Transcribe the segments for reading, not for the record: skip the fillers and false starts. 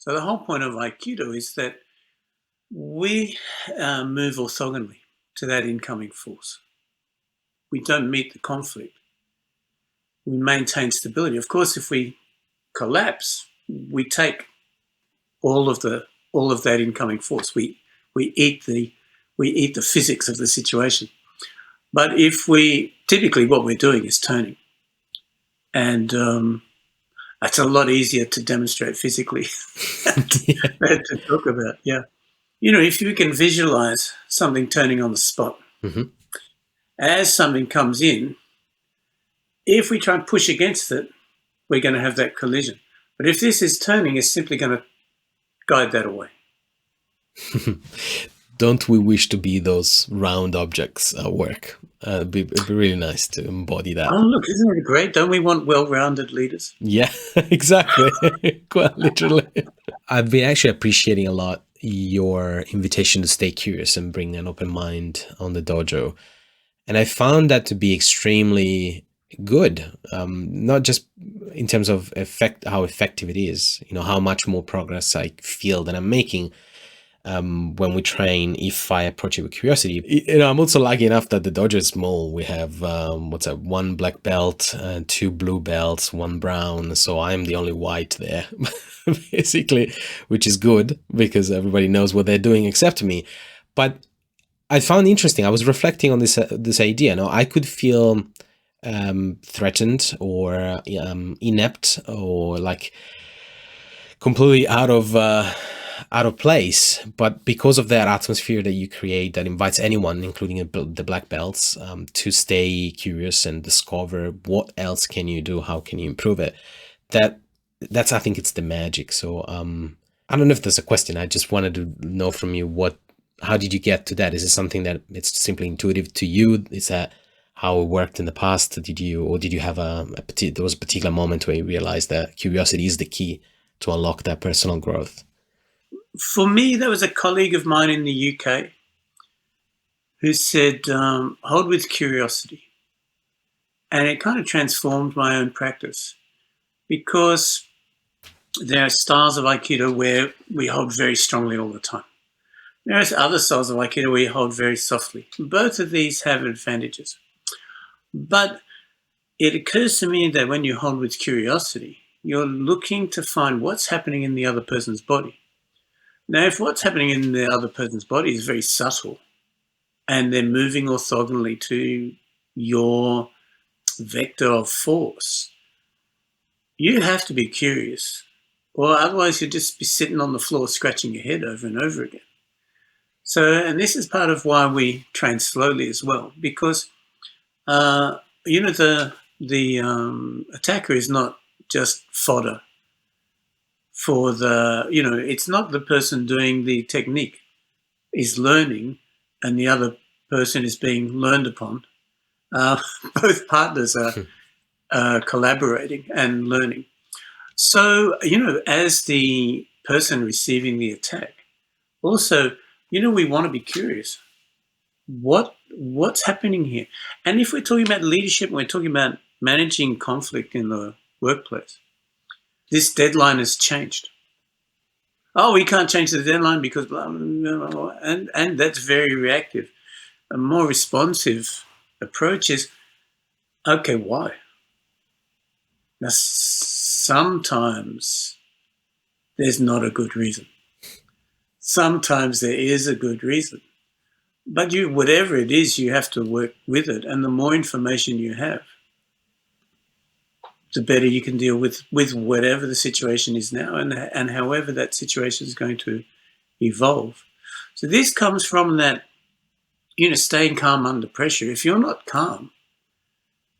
So the whole point of Aikido is that we move orthogonally to that incoming force. We don't meet the conflict. We maintain stability. Of course, if we collapse, we take all of that incoming force. We eat the physics of the situation. But if we typically what we're doing is turning, and it's a lot easier to demonstrate physically Yeah. than to talk about. Yeah, you know, if you can visualize something turning on the spot Hmm. as something comes in, if we try and push against it, we're going to have that collision. But if this is turning, it's simply going to guide that away. Don't we wish to be those round objects at work? It'd be really nice to embody Oh, that. look, isn't it great? Don't we want well-rounded leaders? Yeah, exactly. Quite literally. I've been actually appreciating a lot your invitation to stay curious and bring an open mind on the dojo. And I found that to be extremely good, not just in terms of how effective it is, how much more progress I feel that I'm making, when we train, if I approach it with curiosity. I'm also lucky enough that the dojo is small. We have one black belt, two blue belts, one brown. So I'm the only white there, basically, which is good because everybody knows what they're doing except me. But I found interesting. I was reflecting on this idea. I could feel threatened or inept or like completely out of place, but because of that atmosphere that you create that invites anyone, including the black belts, to stay curious and discover what else can you do, how can you improve it. That's I think it's the magic. So I don't know if there's a question. I just wanted to know from you how did you get to that? Is it something that it's simply intuitive to you? Is that how it worked in the past? Did you have there was a particular moment where you realized that curiosity is the key to unlock that personal growth? For me, there was a colleague of mine in the UK who said, hold with curiosity. And it kind of transformed my own practice because there are styles of Aikido where we hold very strongly all the time. There are other styles of Aikido where you hold very softly. Both of these have advantages. But it occurs to me that when you hold with curiosity, you're looking to find what's happening in the other person's body. Now, if what's happening in the other person's body is very subtle and they're moving orthogonally to your vector of force, you have to be curious, or otherwise you'll just be sitting on the floor scratching your head over and over again. So, and this is part of why we train slowly as well, because the attacker is not just fodder for it's not the person doing the technique is learning and the other person is being learned upon. Uh, both partners are collaborating and learning. So, as the person receiving the attack, also, we want to be curious. What's happening here? And if we're talking about leadership, we're talking about managing conflict in the workplace. This deadline has changed. Oh, we can't change the deadline because blah, blah, blah, and that's very reactive. A more responsive approach is, okay, why? Now, sometimes there's not a good reason. Sometimes there is a good reason. But whatever it is, you have to work with it. And the more information you have, the better you can deal with whatever the situation is now and however that situation is going to evolve. So this comes from that, staying calm under pressure. If you're not calm,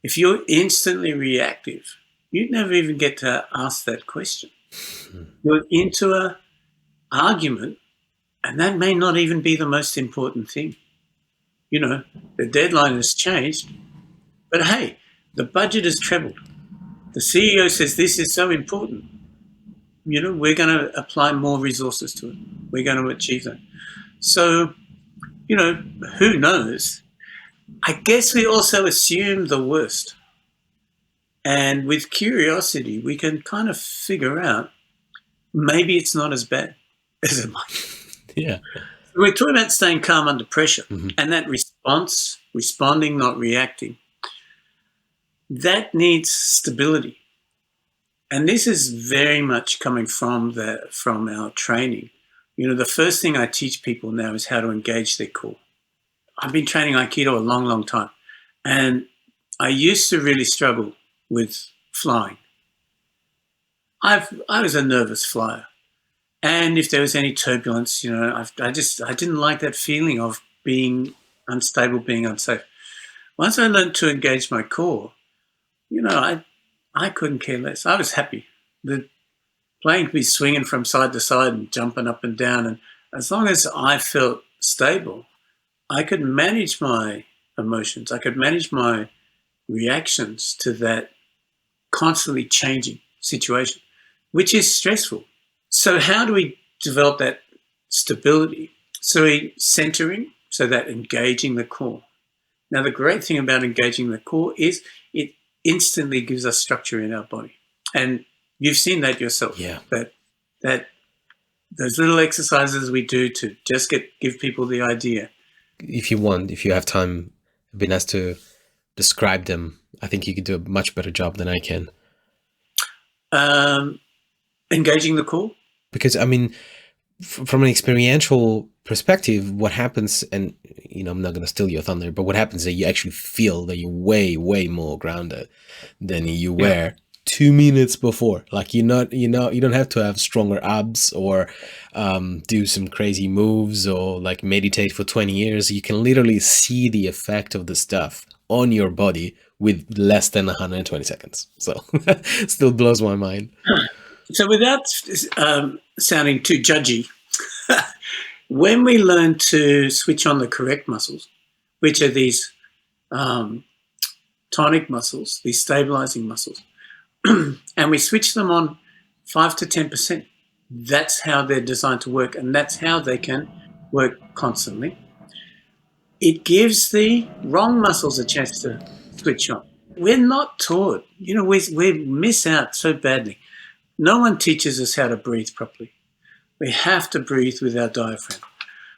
if you're instantly reactive, you'd never even get to ask that question. You're into an argument, and that may not even be the most important thing. The deadline has changed, but hey, the budget has trebled. The CEO says this is so important. We're going to apply more resources to it. We're going to achieve that. So, who knows? I guess we also assume the worst. And with curiosity, we can kind of figure out maybe it's not as bad as it might. Yeah. We're talking about staying calm under pressure, Hmm. and that response, responding, not reacting, that needs stability. And this is very much coming from our training. The first thing I teach people now is how to engage their core. I've been training Aikido a long, long time, and I used to really struggle with flying. I was a nervous flyer, and if there was any turbulence, I didn't like that feeling of being unstable, being unsafe. Once I learned to engage my core, I couldn't care less. I was happy. The plane could be swinging from side to side and jumping up and down, and as long as I felt stable, I could manage my emotions. I could manage my reactions to that constantly changing situation, which is stressful. So how do we develop that stability? So centering, so that engaging the core. Now, the great thing about engaging the core is it instantly gives us structure in our body. And you've seen that yourself, Yeah. that those little exercises we do to just give people the idea. If you have time, it'd be nice to describe them. I think you could do a much better job than I can. Um, Engaging the core. Because, I mean, from an experiential perspective, what happens, and I'm not going to steal your thunder, but what happens is that you actually feel that you're way, way more grounded than you were 2 minutes before. Like you don't have to have stronger abs or do some crazy moves or like meditate for 20 years. You can literally see the effect of the stuff on your body with less than 120 seconds. So still blows my mind. So without sounding too judgy, when we learn to switch on the correct muscles, which are these tonic muscles, these stabilizing muscles, and we switch them on 5 to 10%, that's how they're designed to work, and that's how they can work constantly. It gives the wrong muscles a chance to switch on. We're not taught, we miss out so badly. No one teaches us how to breathe properly. We have to breathe with our diaphragm.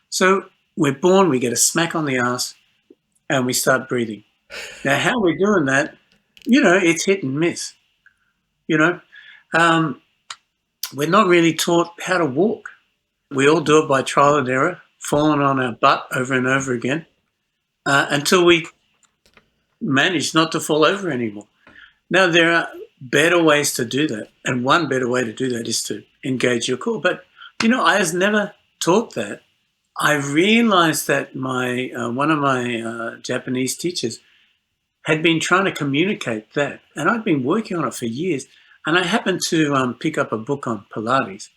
So we're born, we get a smack on the ass, and we start breathing. Now, how we're doing that, it's hit and miss. Um, we're not really taught how to walk. We all do it by trial and error, falling on our butt over and over again until we manage not to fall over anymore. Now, there are better ways to do that. And one better way to do that is to engage your core. But, I was never taught that. I realized that one of my Japanese teachers had been trying to communicate that. And I'd been working on it for years. And I happened to pick up a book on Pilates.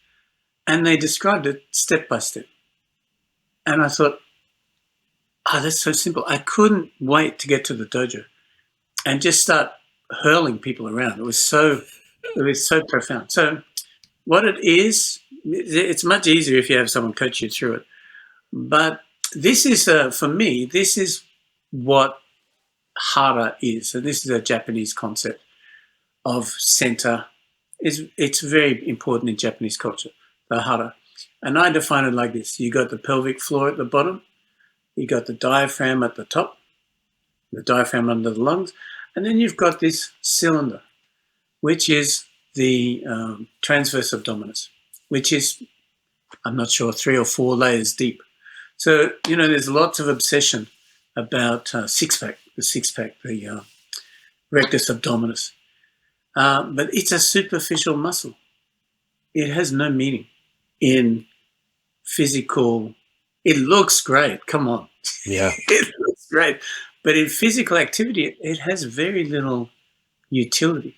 And they described it step by step. And I thought, that's so simple. I couldn't wait to get to the dojo and just start hurling people around. It was so profound. So what it is, it's much easier if you have someone coach you through it. But this is, for me, this is what hara is. And this is a Japanese concept of center. It's very important in Japanese culture, the hara. And I define it like this. You got the pelvic floor at the bottom. You got the diaphragm at the top, the diaphragm under the lungs. And then you've got this cylinder, which is the transverse abdominis, which is, I'm not sure, 3 or 4 layers deep. So, there's lots of obsession about six-pack, the rectus abdominis. But it's a superficial muscle. It has no meaning in physical. It looks great. Come on. Yeah. It looks great. But in physical activity, it has very little utility.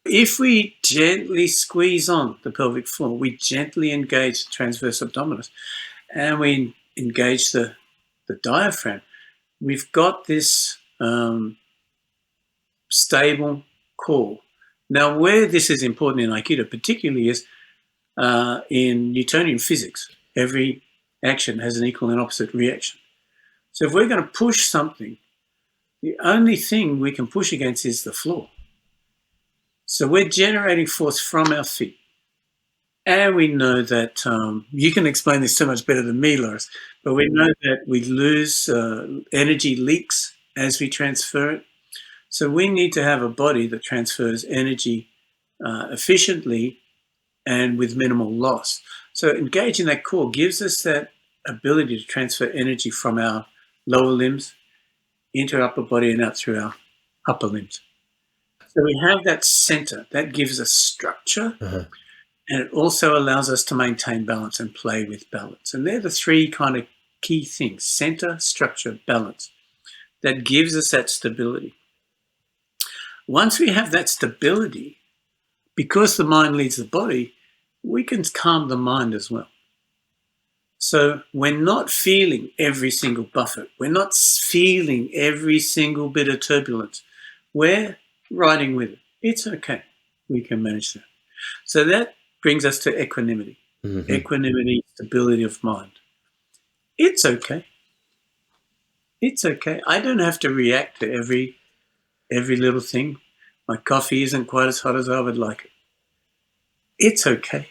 If we gently squeeze on the pelvic floor, we gently engage the transverse abdominis, and we engage the diaphragm, we've got this stable core. Now, where this is important in Aikido particularly is in Newtonian physics. Every action has an equal and opposite reaction. So if we're going to push something, the only thing we can push against is the floor. So we're generating force from our feet. And we know that you can explain this so much better than me, Loris, but we know that we lose energy leaks as we transfer it. So we need to have a body that transfers energy efficiently and with minimal loss. So engaging that core gives us that ability to transfer energy from our lower limbs into our upper body and out through our upper limbs. So we have that center that gives us structure, Uh-huh. and it also allows us to maintain balance and play with balance. And they're the three kind of key things: center, structure, balance, that gives us that stability. Once we have that stability, because the mind leads the body, we can calm the mind as well. So we're not feeling every single buffet. We're not feeling every single bit of turbulence. We're riding with it. It's okay. We can manage that. So that brings us to equanimity. Mm-hmm. Equanimity, stability of mind. It's okay. It's okay. I don't have to react to every little thing. My coffee isn't quite as hot as I would like it. It's okay.